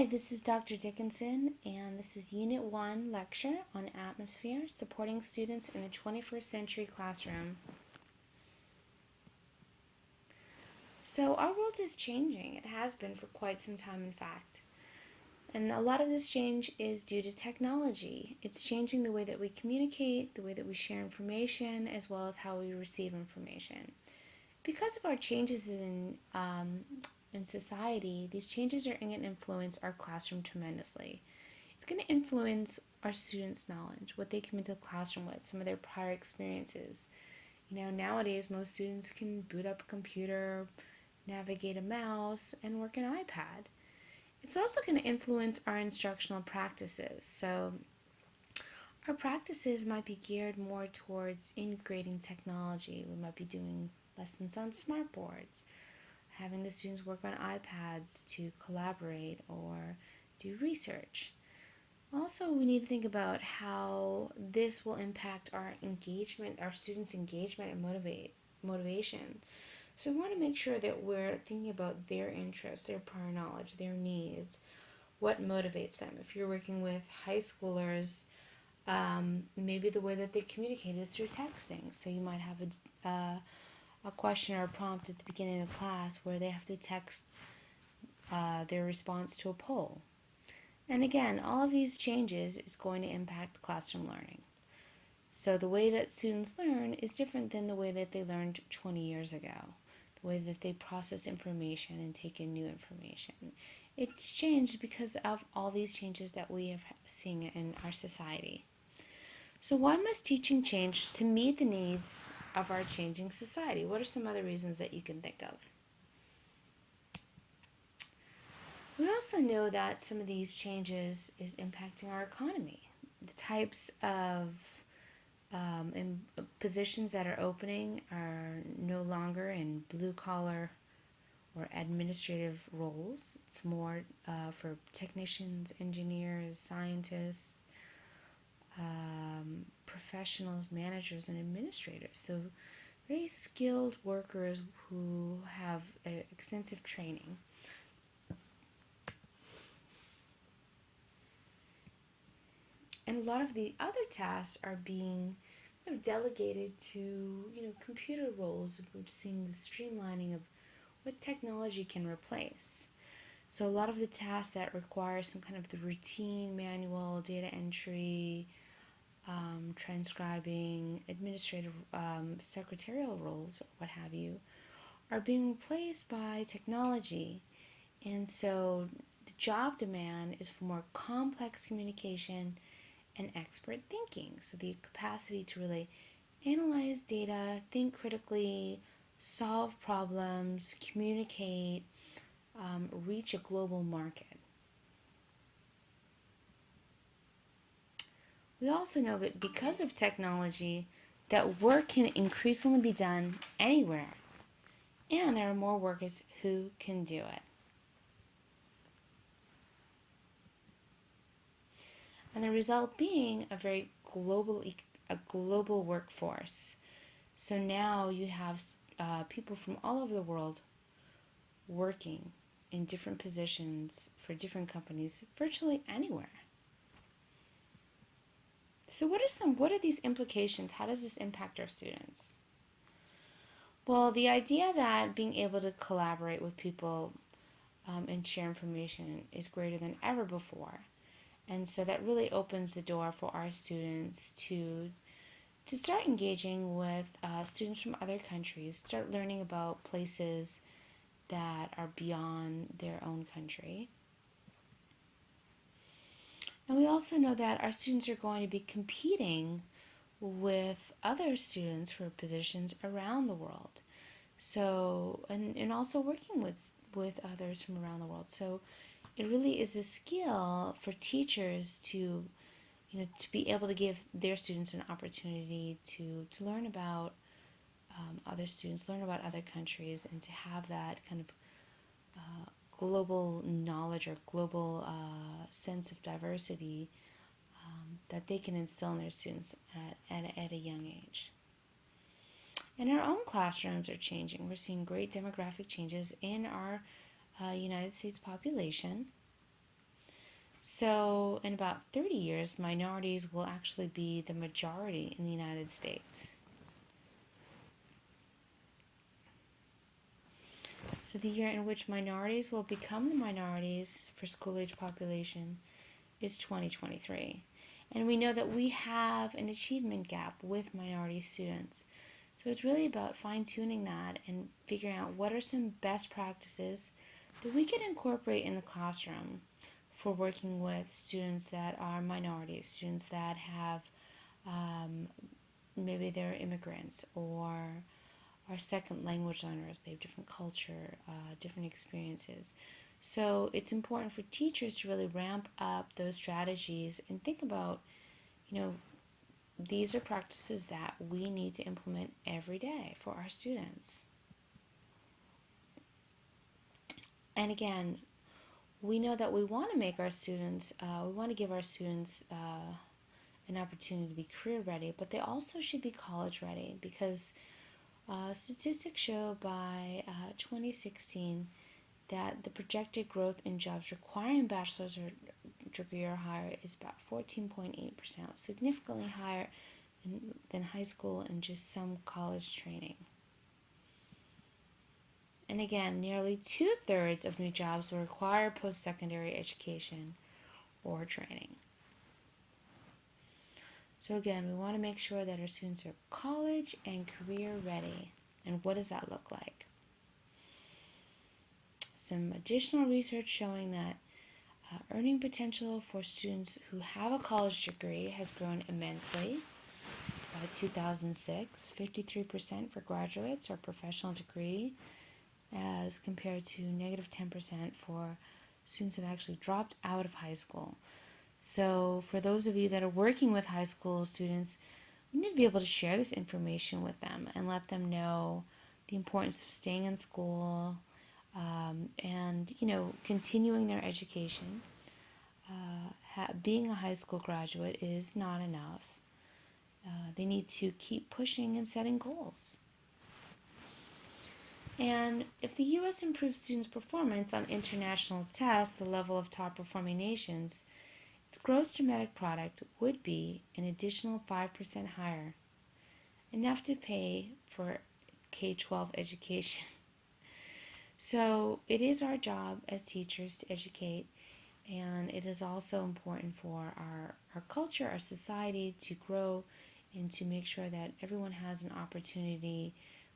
Hi, this is Dr. Dickinson, and this is Unit 1 lecture on atmosphere, supporting students in the 21st century classroom. So, our world is changing. It has been for quite some time, in fact. And a lot of this change is due to technology. It's changing the way that we communicate, the way that we share information, as well as how we receive information. Because of our changes in society, these changes are going to influence our classroom tremendously. It's going to influence our students' knowledge, what they come into the classroom with, some of their prior experiences. Nowadays, most students can boot up a computer, navigate a mouse, and work an iPad. It's also going to influence our instructional practices. So, our practices might be geared more towards integrating technology. We might be doing lessons on smartboards, having the students work on iPads to collaborate or do research. Also, we need to think about how this will impact our engagement, our students' engagement and motivation. So we want to make sure that we're thinking about their interests, their prior knowledge, their needs, what motivates them. If you're working with high schoolers, maybe the way that they communicate is through texting. So you might have a question or a prompt at the beginning of the class where they have to text their response to a poll. And again, all of these changes is going to impact classroom learning. So the way that students learn is different than the way that they learned 20 years ago, the way that they process information and take in new information. It's changed because of all these changes that we are seeing in our society. So why must teaching change to meet the needs of our changing society? What are some other reasons that you can think of? We also know that some of these changes is impacting our economy. The types of positions that are opening are no longer in blue collar or administrative roles. It's more for technicians, engineers, scientists, professionals, managers, and administrators. So, very skilled workers who have extensive training. And a lot of the other tasks are being delegated to computer roles. We're seeing the streamlining of what technology can replace. So a lot of the tasks that require some kind of the routine manual data entry, transcribing, administrative, secretarial roles, or what have you, are being replaced by technology. And so the job demand is for more complex communication and expert thinking. So the capacity to really analyze data, think critically, solve problems, communicate, reach a global market. We also know that because of technology, that work can increasingly be done anywhere, and there are more workers who can do it. And the result being a global workforce. So now you have people from all over the world working in different positions for different companies virtually anywhere. So what are these implications? How does this impact our students? Well, the idea that being able to collaborate with people and share information is greater than ever before. And so that really opens the door for our students to start engaging with students from other countries, start learning about places that are beyond their own country. And we also know that our students are going to be competing with other students for positions around the world. So, and also working with others from around the world. So it really is a skill for teachers to to be able to give their students an opportunity to learn about other students, learn about other countries, and to have that kind of global knowledge or global sense of diversity that they can instill in their students at a young age. And our own classrooms are changing. We're seeing great demographic changes in our United States population. So, in about 30 years, minorities will actually be the majority in the United States. So, the year in which minorities will become the minorities for school age population is 2023. And we know that we have an achievement gap with minority students. So, it's really about fine tuning that and figuring out what are some best practices that we can incorporate in the classroom for working with students that are minorities, students that have maybe they're immigrants or are second language learners. They have different culture, different experiences. So it's important for teachers to really ramp up those strategies and think about, you know, these are practices that we need to implement every day for our students. And again, we know that we want to make our students, we want to give our students an opportunity to be career ready, but they also should be college ready because statistics show by 2016 that the projected growth in jobs requiring bachelor's degree or higher is about 14.8%, significantly higher than high school and just some college training. And again, nearly 2/3 of new jobs will require post-secondary education or training. So again, we want to make sure that our students are college and career ready. And what does that look like? Some additional research showing that earning potential for students who have a college degree has grown immensely. By 2006, 53% for graduates or professional degree, as compared to negative 10% for students who have actually dropped out of high school. So for those of you that are working with high school students, we need to be able to share this information with them and let them know the importance of staying in school and, continuing their education. Being a high school graduate is not enough. They need to keep pushing and setting goals. And if the U.S. improves students' performance on international tests, the level of top performing nations, its gross domestic product would be an additional 5% higher, enough to pay for K-12 education. So it is our job as teachers to educate, and it is also important for our culture, our society to grow and to make sure that everyone has an opportunity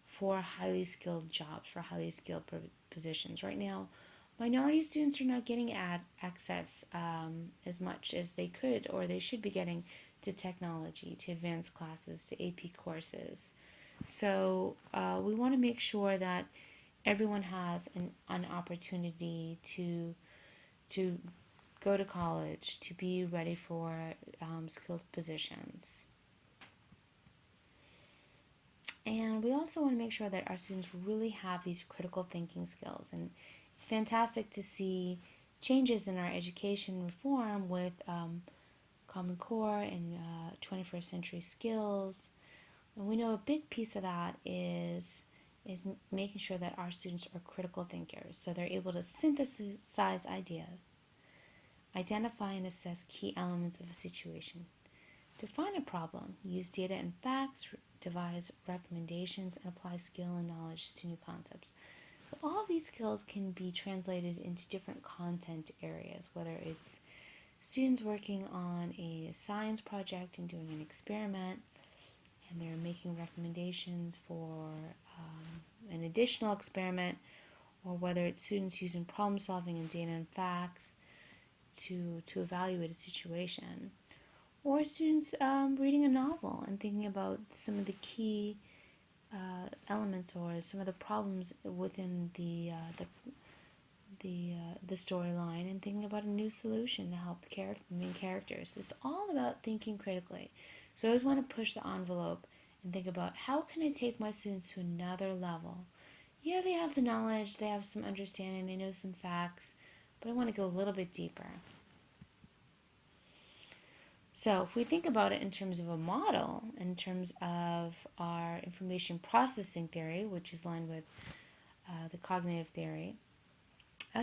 for highly skilled jobs, for highly skilled positions. Right now, minority students are not getting access as much as they could or they should be getting to technology, to advanced classes, to AP courses. So we want to make sure that everyone has an opportunity to go to college, to be ready for skilled positions. And we also want to make sure that our students really have these critical thinking skills. And it's fantastic to see changes in our education reform with Common Core and 21st century skills. And we know a big piece of that is making sure that our students are critical thinkers. So they're able to synthesize ideas, identify and assess key elements of a situation, define a problem, use data and facts, devise recommendations, and apply skill and knowledge to new concepts. So all of these skills can be translated into different content areas, whether it's students working on a science project and doing an experiment, and they're making recommendations for an additional experiment, or whether it's students using problem solving and data and facts to evaluate a situation, or students reading a novel and thinking about some of the key elements or some of the problems within the storyline and thinking about a new solution to help the main characters. It's all about thinking critically. So I always want to push the envelope and think about how can I take my students to another level. Yeah, they have the knowledge, they have some understanding, they know some facts, but I want to go a little bit deeper. So if we think about it in terms of a model, in terms of our information processing theory, which is aligned with the cognitive theory,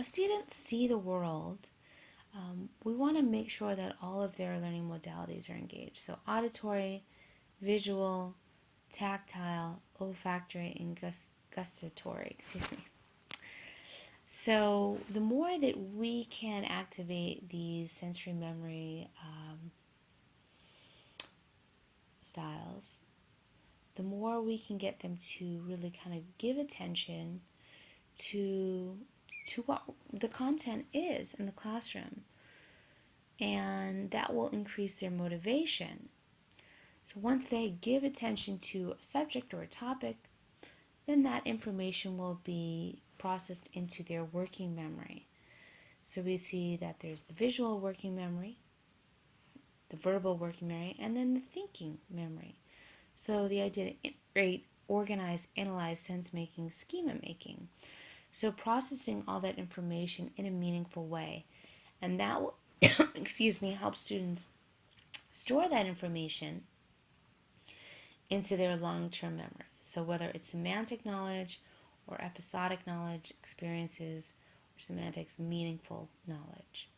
students see the world we want to make sure that all of their learning modalities are engaged. So auditory, visual, tactile, olfactory, and gustatory, excuse me. So the more that we can activate these sensory memory styles, the more we can get them to really kind of give attention to what the content is in the classroom, and that will increase their motivation. So once they give attention to a subject or a topic, then that information will be processed into their working memory. So we see that there's the visual working memory, the verbal working memory, and then the thinking memory. So the idea to integrate, organize, analyze, sense making, schema making. So processing all that information in a meaningful way. And that will, excuse me, help students store that information into their long-term memory. So whether it's semantic knowledge or episodic knowledge, experiences, or semantics, meaningful knowledge.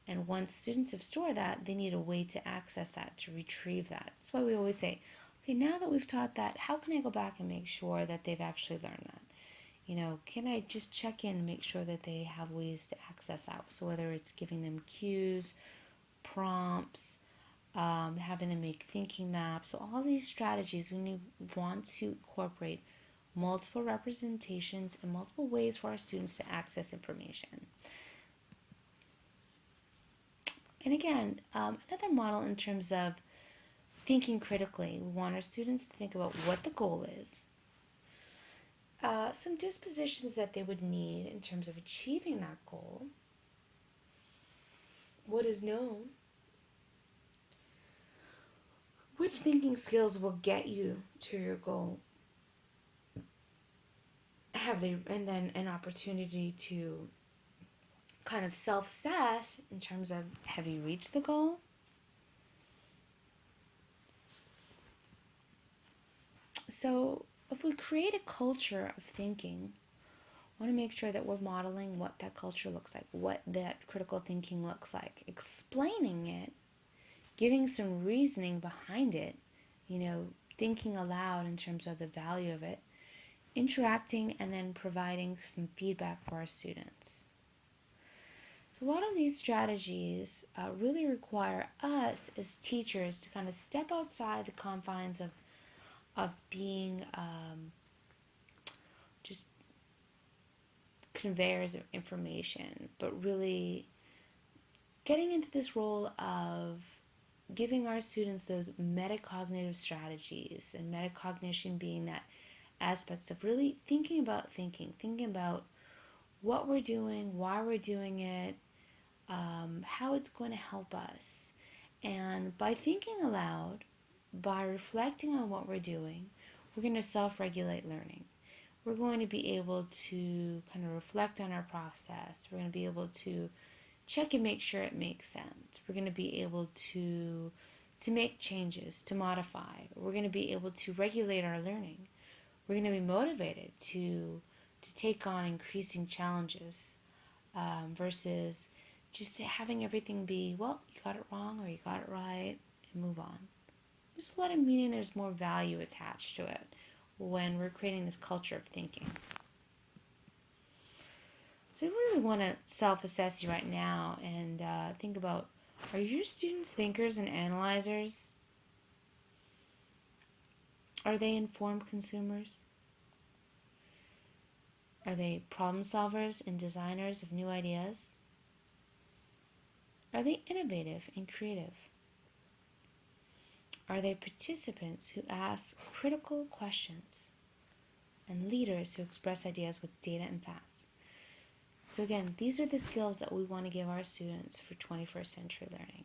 And once students have stored that, they need a way to access that, to retrieve that. That's why we always say, okay, now that we've taught that, how can I go back and make sure that they've actually learned that? You know, can I just check in and make sure that they have ways to access that? So whether it's giving them cues, prompts, having them make thinking maps. So all these strategies, we want to incorporate multiple representations and multiple ways for our students to access information. And again, another model in terms of thinking critically, we want our students to think about what the goal is, some dispositions that they would need in terms of achieving that goal, what is known, which thinking skills will get you to your goal, and then an opportunity to kind of self-assess in terms of, have you reached the goal? So if we create a culture of thinking, we want to make sure that we're modeling what that culture looks like, what that critical thinking looks like, explaining it, giving some reasoning behind it, thinking aloud in terms of the value of it, interacting, and then providing some feedback for our students. So a lot of these strategies really require us as teachers to kind of step outside the confines of being just conveyors of information, but really getting into this role of giving our students those metacognitive strategies, and metacognition being that aspect of really thinking about what we're doing, why we're doing it, how it's going to help us. And by thinking aloud, by reflecting on what we're doing, we're going to self-regulate learning. We're going to be able to kind of reflect on our process. We're going to be able to check and make sure it makes sense. We're going to be able to make changes, to modify. We're going to be able to regulate our learning. We're going to be motivated to take on increasing challenges versus just having everything be, well, you got it wrong or you got it right, and move on. There's a lot of meaning, there's more value attached to it when we're creating this culture of thinking. So I really want to self-assess you right now and think about, are your students thinkers and analyzers? Are they informed consumers? Are they problem solvers and designers of new ideas? Are they innovative and creative? Are they participants who ask critical questions and leaders who express ideas with data and facts? So again, these are the skills that we want to give our students for 21st century learning.